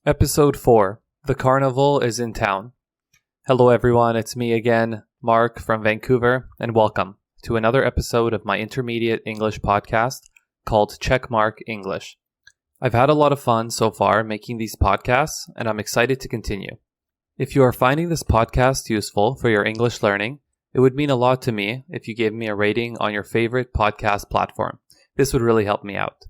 Episode 4. The Carnival is in town. Hello everyone, it's me again, Mark from Vancouver, and welcome to another episode of my intermediate English podcast called CheckMark English. I've had a lot of fun so far making these podcasts, and I'm excited to continue. If you are finding this podcast useful for your English learning, it would mean a lot to me if you gave me a rating on your favorite podcast platform. This would really help me out.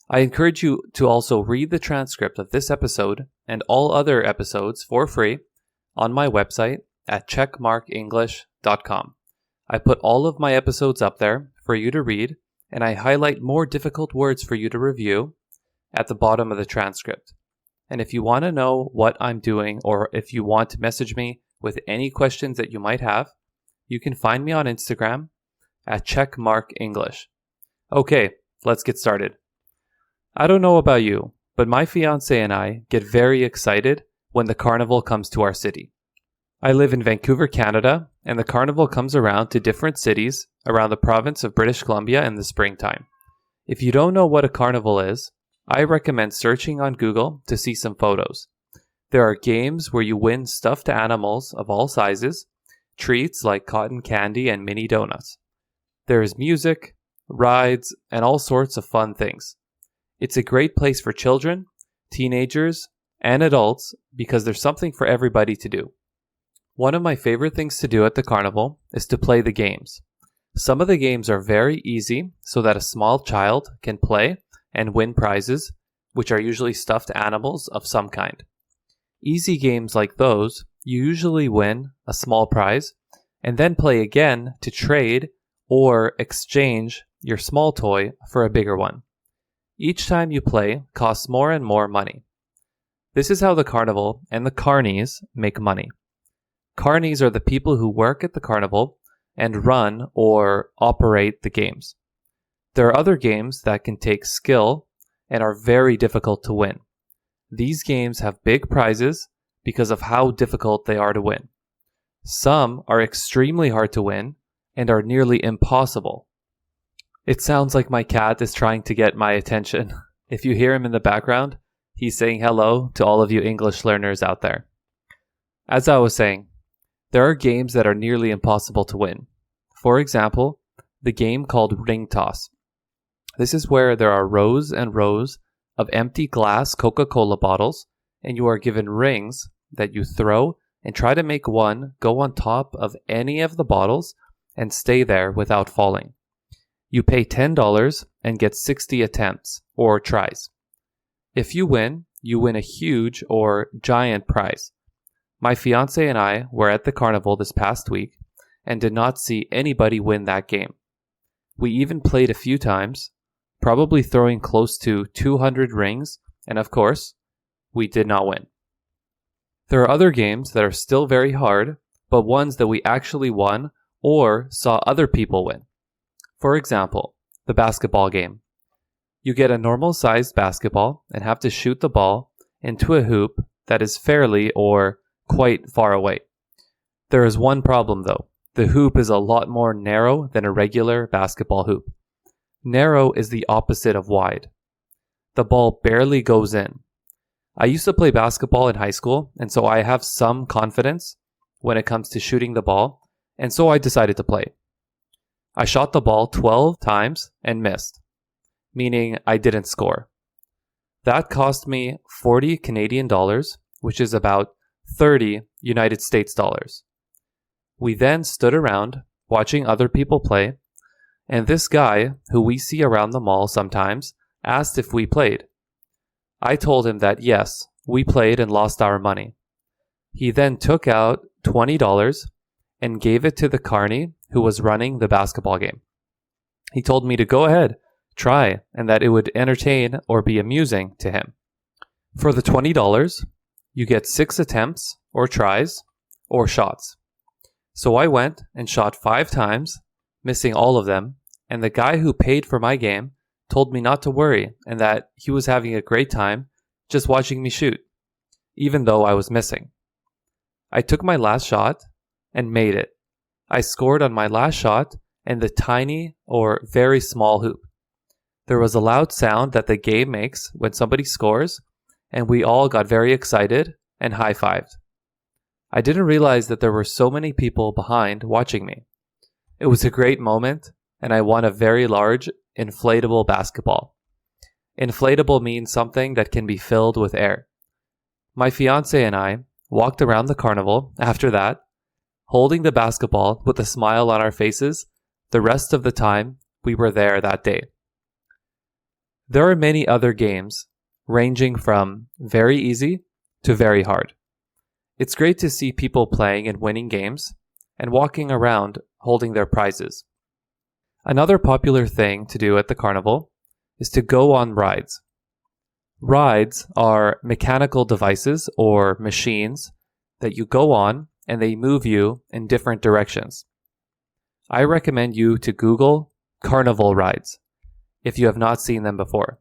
I encourage you to also read the transcript of this episode and all other episodes for free on my website at checkmarkenglish.com. I put all of my episodes up there for you to read, and I highlight more difficult words for you to review at the bottom of the transcript. And if you want to know what I'm doing, or if you want to message me with any questions that you might have, you can find me on Instagram at checkmarkenglish. Okay, let's get started. I don't know about you, but my fiance and I get very excited when the Carnival comes to our city. I live in Vancouver, Canada, and the Carnival comes around to different cities around the province of British Columbia in the springtime. If you don't know what a carnival is, I recommend searching on Google to see some photos. There are games where you win stuffed animals of all sizes, treats like cotton candy and mini donuts. There is music, rides, and all sorts of fun things. It's a great place for children, teenagers, and adults because there's something for everybody to do. One of my favorite things to do at the carnival is to play the games. Some of the games are very easy so that a small child can play and win prizes, which are usually stuffed animals of some kind. Easy games like those, you usually win a small prize and then play again to trade or exchange your small toy for a bigger one. Each time you play costs more and more money. This is how the carnival and the carnies make money. Carnies are the people who work at the carnival and run or operate the games. There are other games that can take skill and are very difficult to win. These games have big prizes because of how difficult they are to win. Some are extremely hard to win and are nearly impossible. It sounds like my cat is trying to get my attention. If you hear him in the background, he's saying hello to all of you English learners out there. As I was saying, there are games that are nearly impossible to win. For example, the game called ring toss. This is where there are rows and rows of empty glass Coca-Cola bottles, and you are given rings that you throw and try to make one go on top of any of the bottles and stay there without falling. You pay $10 and get 60 attempts, or tries. If you win a huge or giant prize. My fiance and I were at the carnival this past week and did not see anybody win that game. We even played a few times, probably throwing close to 200 rings, and of course, we did not win. There are other games that are still very hard, but ones that we actually won or saw other people win. For example, the basketball game. You get a normal-sized basketball and have to shoot the ball into a hoop that is fairly or quite far away. There is one problem though. The hoop is a lot more narrow than a regular basketball hoop. Narrow is the opposite of wide. The ball barely goes in. I used to play basketball in high school, and so I have some confidence when it comes to shooting the ball, and so I decided to play. I shot the ball 12 times and missed, meaning I didn't score. That cost me 40 Canadian dollars, which is about 30 United States dollars. We then stood around watching other people play, and this guy, who we see around the mall sometimes, asked if we played. I told him that yes, we played and lost our money. He then took out $20 and gave it to the carny who was running the basketball game. He told me to go ahead, try, and that it would entertain or be amusing to him. For the $20, you get 6 attempts, or tries, or shots. So I went and shot 5 times, missing all of them, and the guy who paid for my game told me not to worry and that he was having a great time just watching me shoot, even though I was missing. I took my last shot and made it. I scored on my last shot and the tiny or very small hoop. There was a loud sound that the game makes when somebody scores, and we all got very excited and high-fived. I didn't realize that there were so many people behind watching me. It was a great moment, and I won a very large inflatable basketball. Inflatable means something that can be filled with air. My fiance and I walked around the carnival after that, holding the basketball with a smile on our faces the rest of the time we were there that day. There are many other games, ranging from very easy to very hard. It's great to see people playing and winning games and walking around holding their prizes. Another popular thing to do at the carnival is to go on rides. Rides are mechanical devices or machines that you go on and they move you in different directions. I recommend you to Google Carnival rides if you have not seen them before.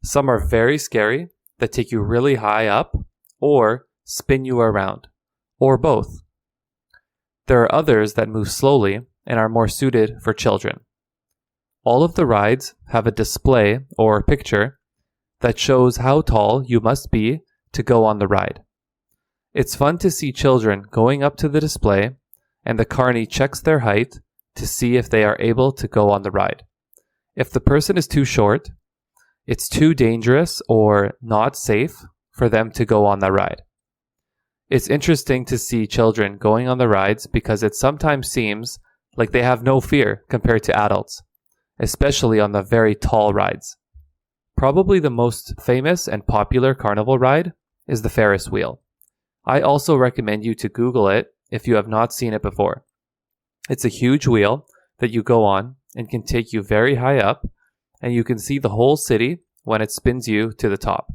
Some are very scary that take you really high up or spin you around, or both. There are others that move slowly and are more suited for children. All of the rides have a display or picture that shows how tall you must be to go on the ride. It's fun to see children going up to the display, and the carny checks their height to see if they are able to go on the ride. If the person is too short, it's too dangerous or not safe for them to go on the ride. It's interesting to see children going on the rides because it sometimes seems like they have no fear compared to adults, especially on the very tall rides. Probably the most famous and popular carnival ride is the Ferris wheel. I also recommend you to Google it if you have not seen it before. It's a huge wheel that you go on and can take you very high up, and you can see the whole city when it spins you to the top.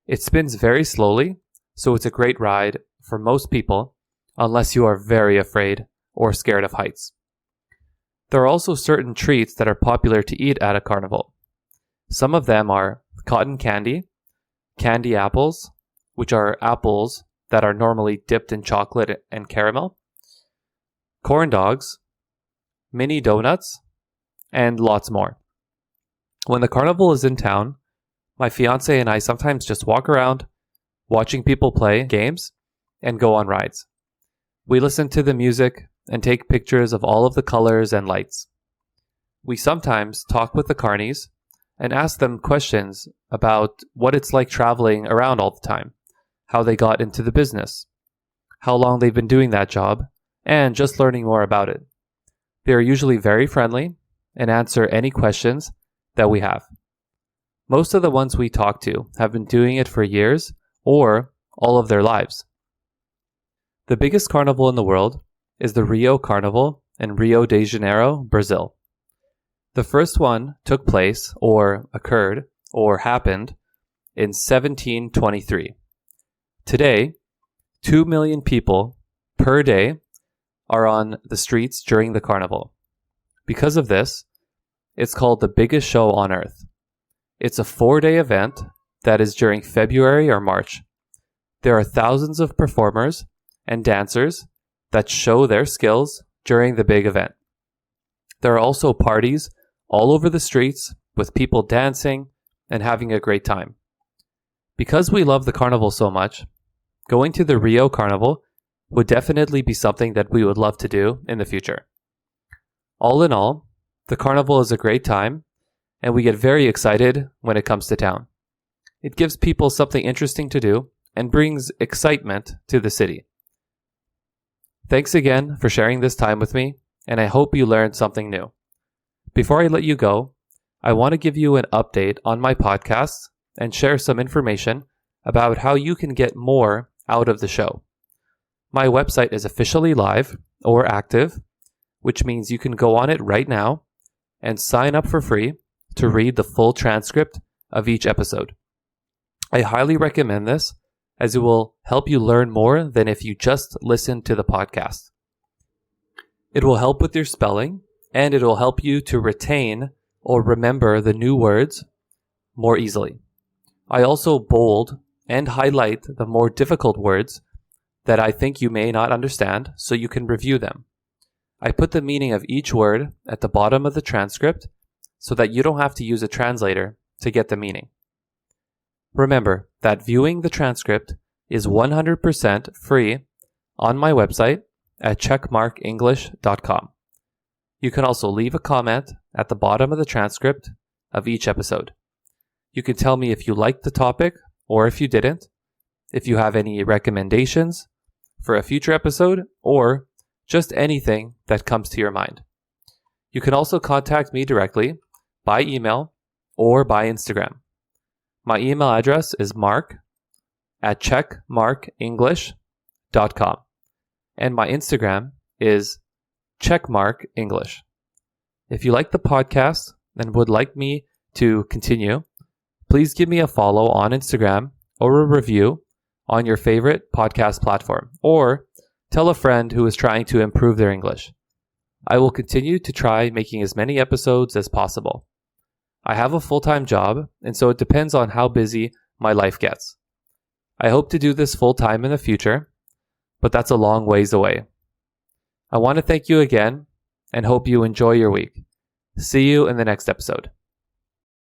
It spins very slowly, so it's a great ride for most people, unless you are very afraid or scared of heights. There are also certain treats that are popular to eat at a carnival. Some of them are cotton candy, candy apples, which are apples that are normally dipped in chocolate and caramel, corn dogs, mini donuts, and lots more. When the carnival is in town, my fiance and I sometimes just walk around, watching people play games and go on rides. We listen to the music and take pictures of all of the colors and lights. We sometimes talk with the carnies and ask them questions about what it's like traveling around all the time, how they got into the business, how long they've been doing that job, and just learning more about it. They are usually very friendly and answer any questions that we have. Most of the ones we talk to have been doing it for years or all of their lives. The biggest carnival in the world is the Rio Carnival in Rio de Janeiro, Brazil. The first one took place, or occurred, or happened in 1723. Today, 2 million people per day are on the streets during the carnival. Because of this, it's called the biggest show on earth. It's a 4-day event that is during February or March. There are thousands of performers and dancers that show their skills during the big event. There are also parties all over the streets with people dancing and having a great time. Because we love the carnival so much, going to the Rio Carnival would definitely be something that we would love to do in the future. All in all, the carnival is a great time, and we get very excited when it comes to town. It gives people something interesting to do and brings excitement to the city. Thanks again for sharing this time with me, and I hope you learned something new. Before I let you go, I want to give you an update on my podcast and share some information about how you can get more out of the show. My website is officially live or active, which means you can go on it right now and sign up for free to read the full transcript of each episode. I highly recommend this as it will help you learn more than if you just listen to the podcast. It will help with your spelling, and it will help you to retain or remember the new words more easily. I also bold and highlight the more difficult words that I think you may not understand so you can review them. I put the meaning of each word at the bottom of the transcript so that you don't have to use a translator to get the meaning. Remember that viewing the transcript is 100% free on my website at checkmarkenglish.com. You can also leave a comment at the bottom of the transcript of each episode. You can tell me if you liked the topic or if you didn't, if you have any recommendations for a future episode, or just anything that comes to your mind. You can also contact me directly by email or by Instagram. My email address is mark@checkmarkenglish.com, and my Instagram is CheckMarkEnglish. If you like the podcast and would like me to continue, please give me a follow on Instagram or a review on your favorite podcast platform, or tell a friend who is trying to improve their English. I will continue to try making as many episodes as possible. I have a full-time job, and so it depends on how busy my life gets. I hope to do this full-time in the future, but that's a long ways away. I want to thank you again and hope you enjoy your week. See you in the next episode.